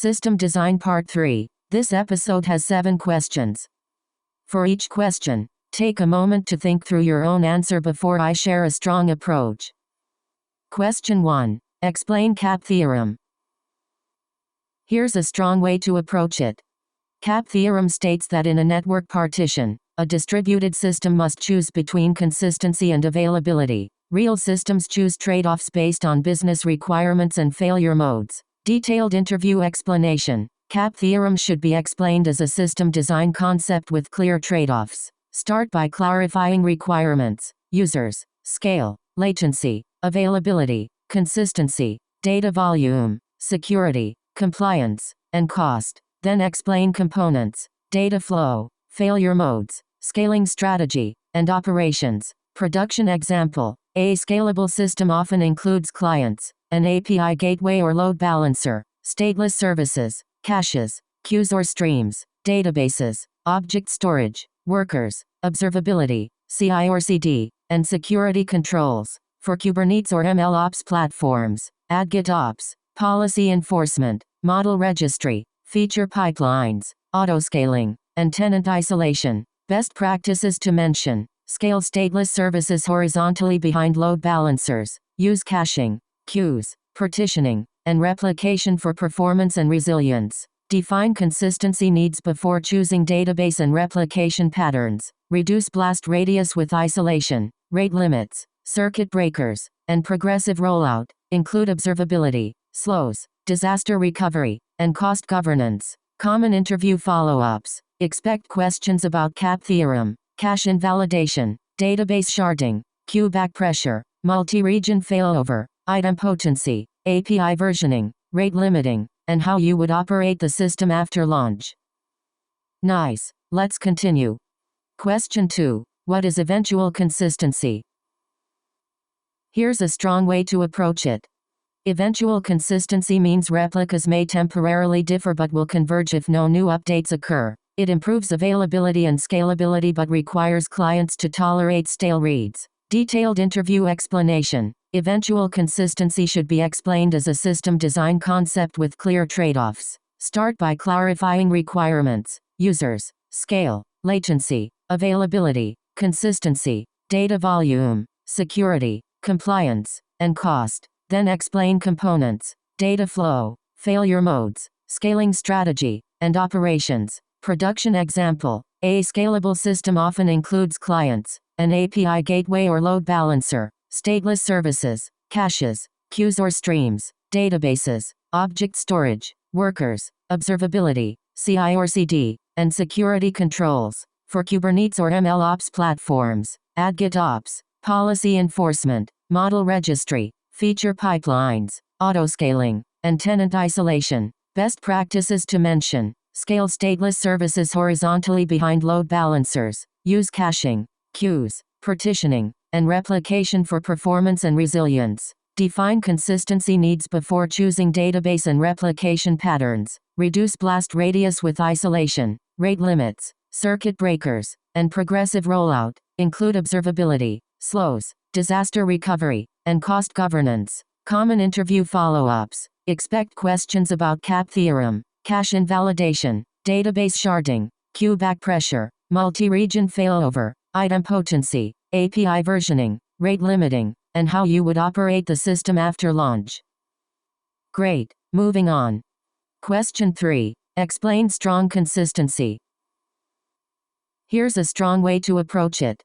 System Design Part 3. This episode has 7 questions. For each question, take a moment to think through your own answer before I share a strong approach. Question 1. Explain CAP theorem. Here's a strong way to approach it. CAP theorem states that in a network partition, a distributed system must choose between consistency and availability. Real systems choose trade-offs based on business requirements and failure modes. Detailed interview explanation. CAP theorem should be explained as a system design concept with clear trade-offs. Start by clarifying requirements, users, scale, latency, availability, consistency, data volume, security, compliance, and cost. Then explain components, data flow, failure modes, scaling strategy, and operations. Production example. A scalable system often includes clients, an API gateway or load balancer, stateless services, caches, queues or streams, databases, object storage, workers, observability, CI or CD, and security controls. For Kubernetes or MLOps platforms, add GitOps, policy enforcement, model registry, feature pipelines, autoscaling, and tenant isolation. Best practices to mention. Scale stateless services horizontally behind load balancers. Use caching, queues, partitioning, and replication for performance and resilience. Define consistency needs before choosing database and replication patterns. Reduce blast radius with isolation, rate limits, circuit breakers, and progressive rollout. Include observability, slows, disaster recovery, and cost governance. Common interview follow-ups. Expect questions about CAP theorem, cache invalidation, database sharding, queue backpressure, multi-region failover, idempotency, API versioning, rate limiting, and how you would operate the system after launch. Nice. Let's continue. Question 2. What is eventual consistency? Here's a strong way to approach it. Eventual consistency means replicas may temporarily differ but will converge if no new updates occur. It improves availability and scalability but requires clients to tolerate stale reads. Detailed interview explanation. Eventual consistency should be explained as a system design concept with clear trade-offs. Start by clarifying requirements, users, scale, latency, availability, consistency, data volume, security, compliance, and cost. Then explain components, data flow, failure modes, scaling strategy, and operations. Production example. A scalable system often includes clients, an API gateway or load balancer, stateless services, caches, queues or streams, databases, object storage, workers, observability, CI or CD, and security controls. For Kubernetes or MLOps platforms, add GitOps, policy enforcement, model registry, feature pipelines, autoscaling, and tenant isolation. Best practices to mention. Scale stateless services horizontally behind load balancers. Use caching, queues, partitioning, and replication for performance and resilience. Define consistency needs before choosing database and replication patterns. Reduce blast radius with isolation, rate limits, circuit breakers, and progressive rollout. Include observability, slows, disaster recovery, and cost governance. Common interview follow-ups. Expect questions about CAP theorem, cache invalidation, database sharding, queue backpressure, multi-region failover, idempotency, API versioning, rate limiting, and how you would operate the system after launch. Great. Moving on. Question 3. Explain strong consistency. Here's a strong way to approach it.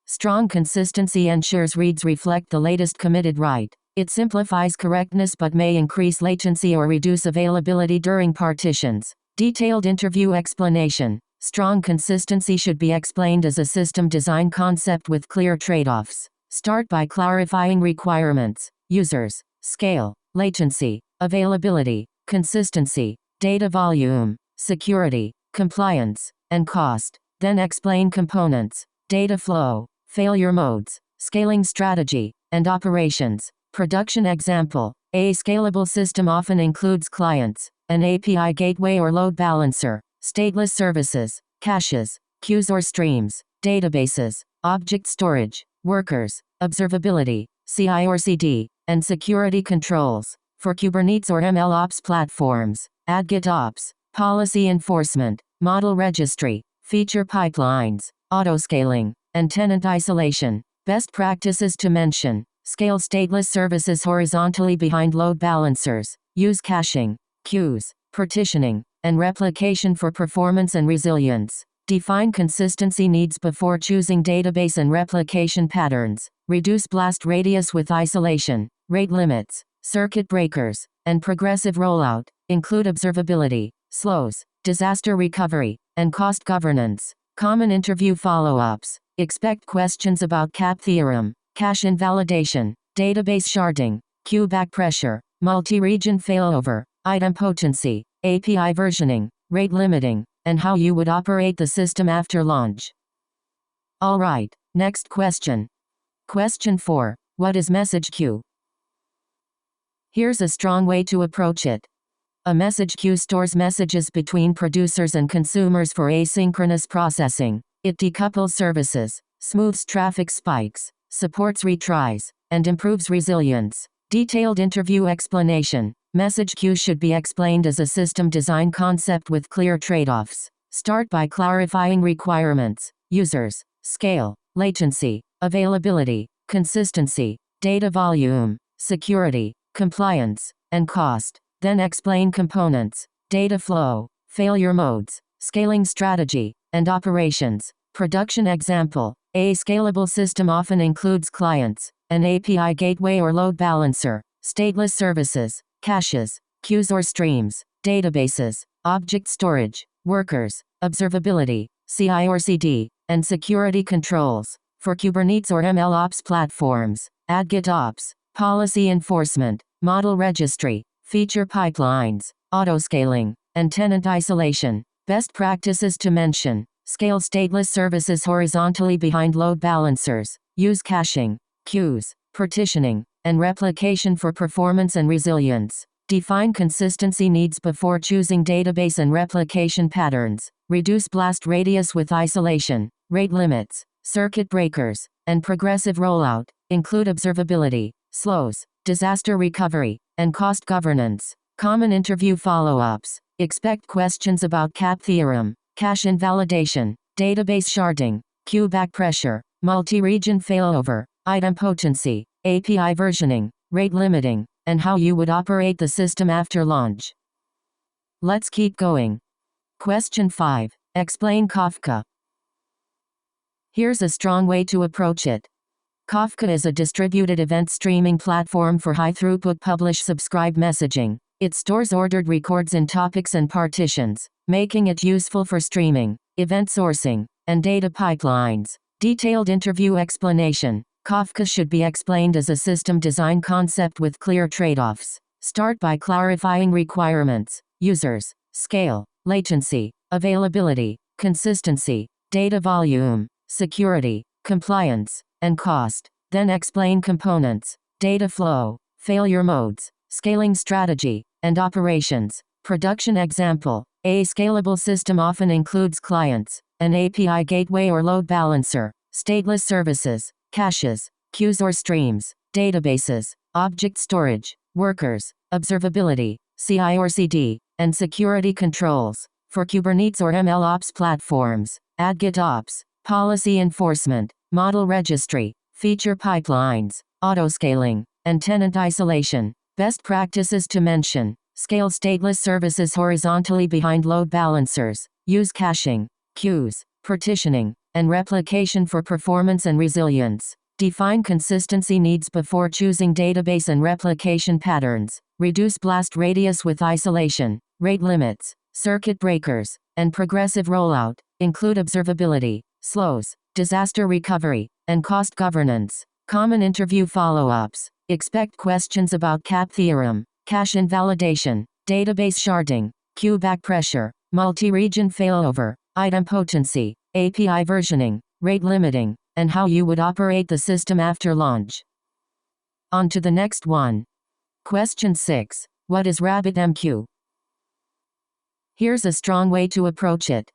Strong consistency ensures reads reflect the latest committed write. It simplifies correctness but may increase latency or reduce availability during partitions. Detailed interview explanation. Strong consistency should be explained as a system design concept with clear trade-offs. Start by clarifying requirements, users, scale, latency, availability, consistency, data volume, security, compliance, and cost. Then explain components, data flow, failure modes, scaling strategy, and operations. Production example. A scalable system often includes clients, an API gateway or load balancer, stateless services, caches, queues or streams, databases, object storage, workers, observability, CI or CD, and security controls. For Kubernetes or MLOps platforms, Add GitOps, policy enforcement, model registry, feature pipelines, autoscaling, and tenant isolation. Best practices to mention. Scale stateless services horizontally behind load balancers. Use caching, queues, partitioning, and replication for performance and resilience. Define consistency needs before choosing database and replication patterns. Reduce blast radius with isolation, rate limits, circuit breakers, and progressive rollout. Include observability, slows, disaster recovery, and cost governance. Common interview follow-ups. Expect questions about CAP theorem, cache invalidation, database sharding, queue back pressure, multi-region failover, idempotency, API versioning, rate limiting, and how you would operate the system after launch. Alright, next question. Question 4. What is message queue? Here's a strong way to approach it. A message queue stores messages between producers and consumers for asynchronous processing. It decouples services, smooths traffic spikes, supports retries, and improves resilience. Detailed interview explanation. Message queues should be explained as a system design concept with clear trade-offs. Start by clarifying requirements, users, scale, latency, availability, consistency, data volume, security, compliance, and cost. Then explain components, data flow, failure modes, scaling strategy, and operations. Production example. A scalable system often includes clients, an API gateway or load balancer, stateless services, caches, queues or streams, databases, object storage, workers, observability, CI or CD, and security controls. For Kubernetes or MLOps platforms, add GitOps, policy enforcement, model registry, feature pipelines, autoscaling, and tenant isolation. Best practices to mention. Scale stateless services horizontally behind load balancers. Use caching, queues, partitioning, and replication for performance and resilience. Define consistency needs before choosing database and replication patterns. Reduce blast radius with isolation, rate limits, circuit breakers, and progressive rollout. Include observability, slows, disaster recovery, and cost governance. Common interview follow-ups. Expect questions about CAP theorem, cache invalidation, database sharding, queue back pressure, multi-region failover, idempotency, API versioning, rate limiting, and how you would operate the system after launch. Let's keep going. Question 5. Explain Kafka. Here's a strong way to approach it. Kafka is a distributed event streaming platform for high-throughput publish-subscribe messaging. It stores ordered records in topics and partitions, making it useful for streaming, event sourcing, and data pipelines. Detailed interview explanation. Kafka should be explained as a system design concept with clear trade-offs. Start by clarifying requirements, users, scale, latency, availability, consistency, data volume, security, compliance, and cost. Then explain components, data flow, failure modes, scaling strategy, and operations. Production example. A scalable system often includes clients, an API gateway or load balancer, stateless services, caches, queues or streams, databases, object storage, workers, observability, CI or CD, and security controls. For Kubernetes or MLOps platforms, add GitOps, policy enforcement, model registry, feature pipelines, autoscaling, and tenant isolation. Best practices to mention. Scale stateless services horizontally behind load balancers. Use caching, queues, partitioning, and replication for performance and resilience. Define consistency needs before choosing database and replication patterns. Reduce blast radius with isolation, rate limits, circuit breakers, and progressive rollout. Include observability, slows, disaster recovery, and cost governance. Common interview follow-ups. Expect questions about CAP theorem, cache invalidation, database sharding, queue back pressure, multi-region failover, idempotency, API versioning, rate limiting, and how you would operate the system after launch. On to the next one. Question 6. What is RabbitMQ? Here's a strong way to approach it.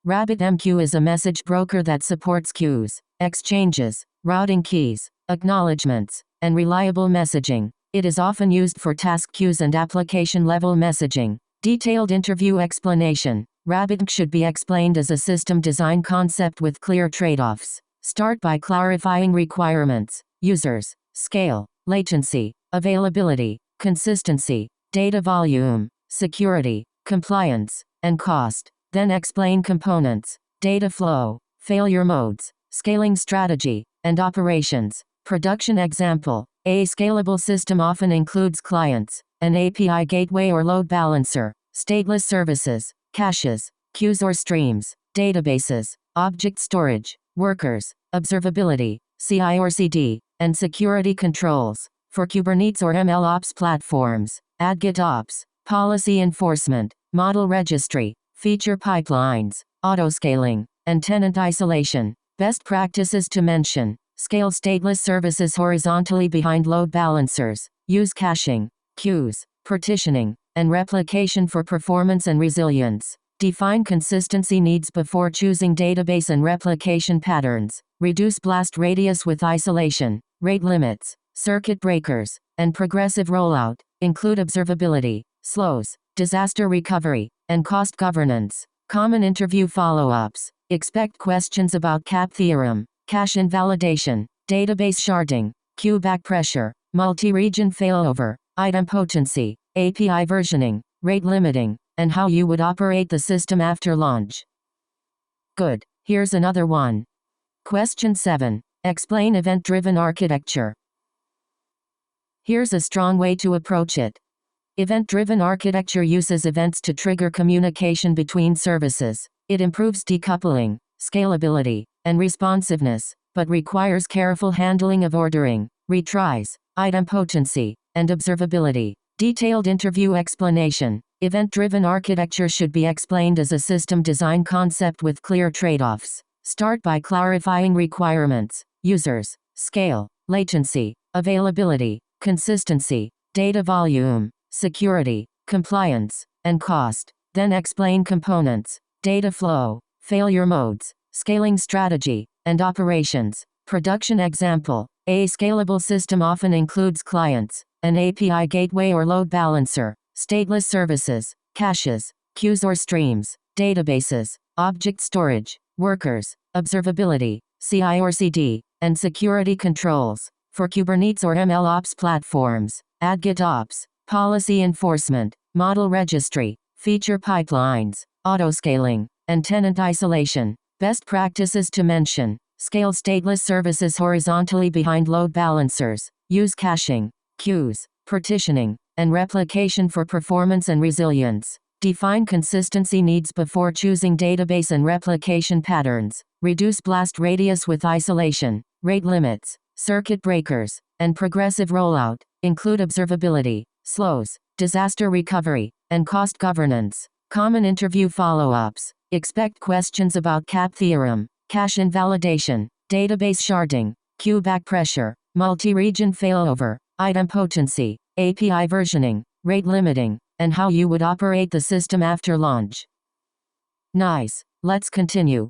RabbitMQ is a message broker that supports queues, exchanges, routing keys, acknowledgements, and reliable messaging. It is often used for task queues and application-level messaging. Detailed interview explanation. RabbitMQ should be explained as a system design concept with clear trade-offs. Start by clarifying requirements, users, scale, latency, availability, consistency, data volume, security, compliance, and cost. Then explain components, data flow, failure modes, scaling strategy, and operations. Production example. A scalable system often includes clients, an API gateway or load balancer, stateless services, caches, queues or streams, databases, object storage, workers, observability, CI or CD, and security controls. For Kubernetes or MLOps platforms, add GitOps, policy enforcement, model registry, feature pipelines, autoscaling, and tenant isolation. Best practices to mention. Scale stateless services horizontally behind load balancers. Use caching, queues, partitioning, and replication for performance and resilience. Define consistency needs before choosing database and replication patterns. Reduce blast radius with isolation, rate limits, circuit breakers, and progressive rollout. Include observability, slows, disaster recovery, and cost governance. Common interview follow-ups. Expect questions about CAP theorem, cache invalidation, database sharding, queue backpressure, multi-region failover, idempotency, API versioning, rate limiting, and how you would operate the system after launch. Good. Here's another one. Question 7. Explain event-driven architecture. Here's a strong way to approach it. Event-driven architecture uses events to trigger communication between services. It improves decoupling, scalability, and responsiveness, but requires careful handling of ordering, retries, idempotency, and observability. Detailed interview explanation. Event-driven architecture should be explained as a system design concept with clear trade-offs. Start by clarifying requirements, users, scale, latency, availability, consistency, data volume, security, compliance, and cost. Then explain components, data flow, failure modes, scaling strategy, and operations. Production example. A scalable system often includes clients, an API gateway or load balancer, stateless services, caches, queues or streams, databases, object storage, workers, observability, CI or CD, and security controls. For Kubernetes or MLOps platforms, add GitOps, policy enforcement, model registry, feature pipelines, autoscaling, and tenant isolation. Best practices to mention. Scale stateless services horizontally behind load balancers. Use caching, queues, partitioning, and replication for performance and resilience. Define consistency needs before choosing database and replication patterns. Reduce blast radius with isolation, rate limits, circuit breakers, and progressive rollout. Include observability, slows, disaster recovery, and cost governance. Common interview follow-ups. Expect questions about CAP theorem, cache invalidation, database sharding, queue backpressure, multi-region failover, idempotency, API versioning, rate limiting, and how you would operate the system after launch. Nice. Let's continue.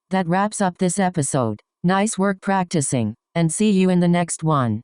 That wraps up this episode. Nice work practicing, and see you in the next one.